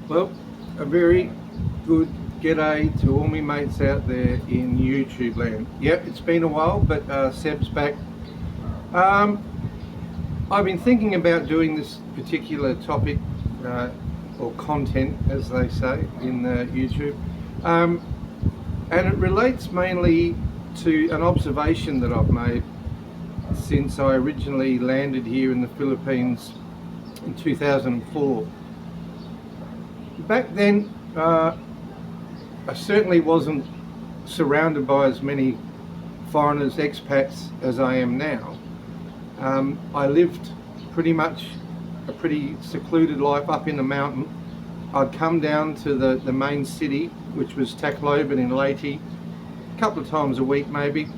Well, a very good g'day to all my mates out there in YouTube land. Yep, it's been a while, but Seb's back. Um, I've been thinking about doing this particular topic or content, as they say in YouTube, um, and it relates mainly to an observation that I've made since I originally landed here in the Philippines in 2004. Back then, I certainly wasn't surrounded by as many foreigners, expats, as I am now. I lived pretty much a pretty secluded life up in the mountain. I'd come down to the main city, which was Tacloban in Leyte, a couple of times a week maybe,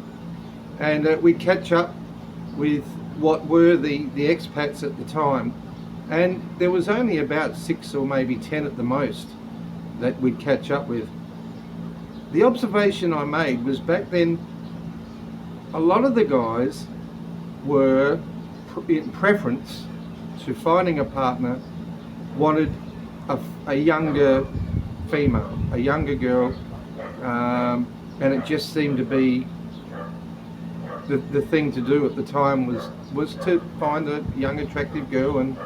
and we'd catch up with what were the expats at the time. And there was only about 6 or maybe 10 at the most that we'd catch up with. The observation I made was back then a lot of the guys were, in preference to finding a partner, wanted a younger female, a younger girl, and it just seemed to be the thing to do at the time was to find a young attractive girl and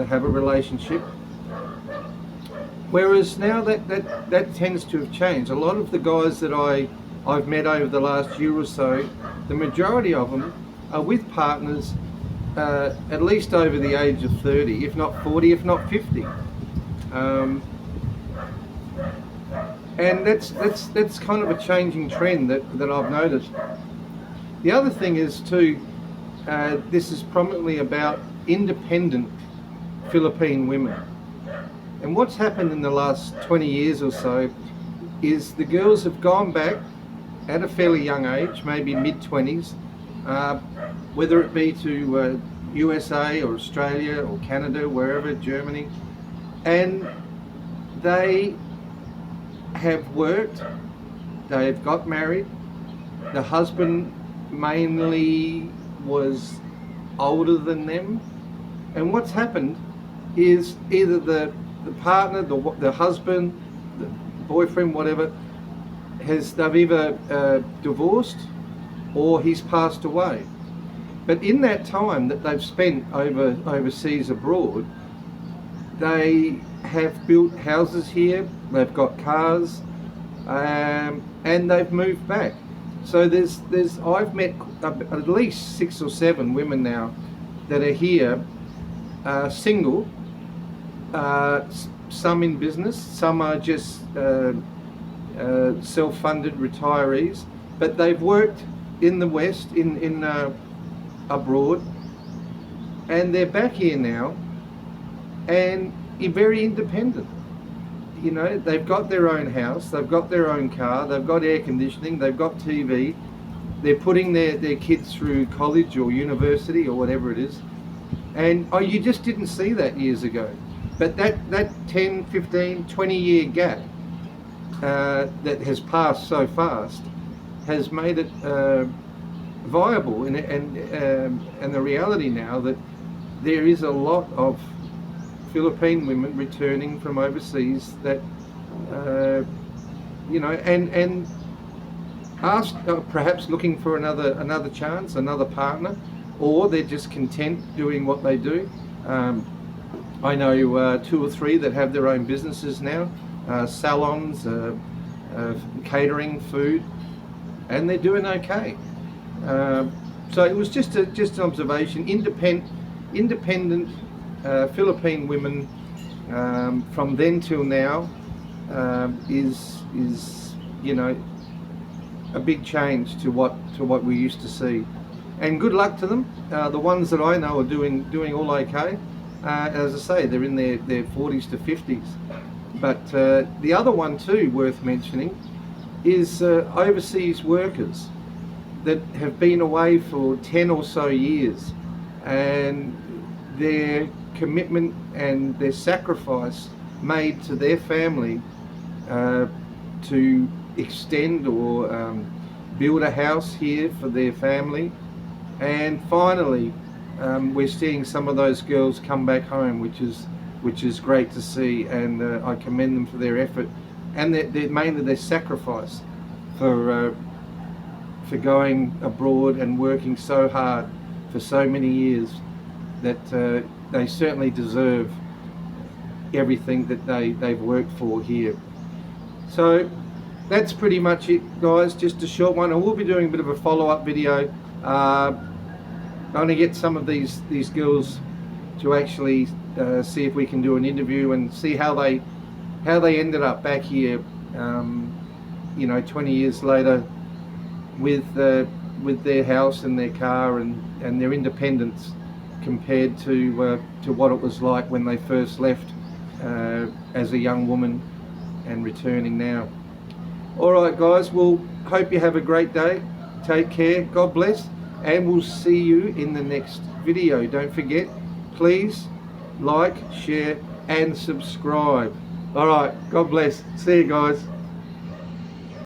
have a relationship. Whereas now that tends to have changed. A lot of the guys that I've met over the last year or so, the majority of them are with partners at least over the age of 30, if not 40, if not 50. And that's kind of a changing trend that I've noticed. The other thing is too, this is prominently about independent Philippine women. And what's happened in the last 20 years or so is the girls have gone back at a fairly young age, maybe mid-20s, whether it be to USA or Australia or Canada, wherever, Germany, and they have worked, they've got married. The husband mainly was older than them, and what's happened is either the partner, the husband, the boyfriend, whatever, they've either divorced or he's passed away. But in that time that they've spent overseas abroad, they have built houses here, they've got cars, and they've moved back. So I've met at least 6 or 7 women now that are here, single, some in business, some are just self-funded retirees, but they've worked in the West, in abroad, and they're back here now, and very independent. You know, they've got their own house, they've got their own car, they've got air conditioning, they've got TV, they're putting their kids through college or university or whatever it is. And you just didn't see that years ago. But that 10, 15, 20 year gap that has passed so fast has made it viable, and the reality now that there is a lot of Philippine women returning from overseas that and ask, perhaps looking for another chance, another partner, or they're just content doing what they do. I know 2 or 3 that have their own businesses now, salons, catering, food, and they're doing okay. So it was just an observation. Independent Philippine women from then till now is a big change to what we used to see. And good luck to them. The ones that I know are doing all okay. As I say, they're in their 40s to 50s. But the other one too, worth mentioning, is overseas workers that have been away for 10 or so years, and their commitment and their sacrifice made to their family to extend or build a house here for their family. And finally, we're seeing some of those girls come back home, which which is great to see, and I commend them for their effort and mainly their sacrifice for going abroad and working so hard for so many years, that they certainly deserve everything that they've worked for here. So that's pretty much it, guys. Just a short one. I will be doing a bit of a follow-up video. I'm going to get some of these girls to actually see if we can do an interview and see how they ended up back here, 20 years later, with their house and their car and their independence compared to what it was like when they first left as a young woman and returning now. Alright guys, well, hope you have a great day. Take care, God bless, and we'll see you in the next video. Don't forget, please like, share and subscribe. Alright, God bless. See you guys.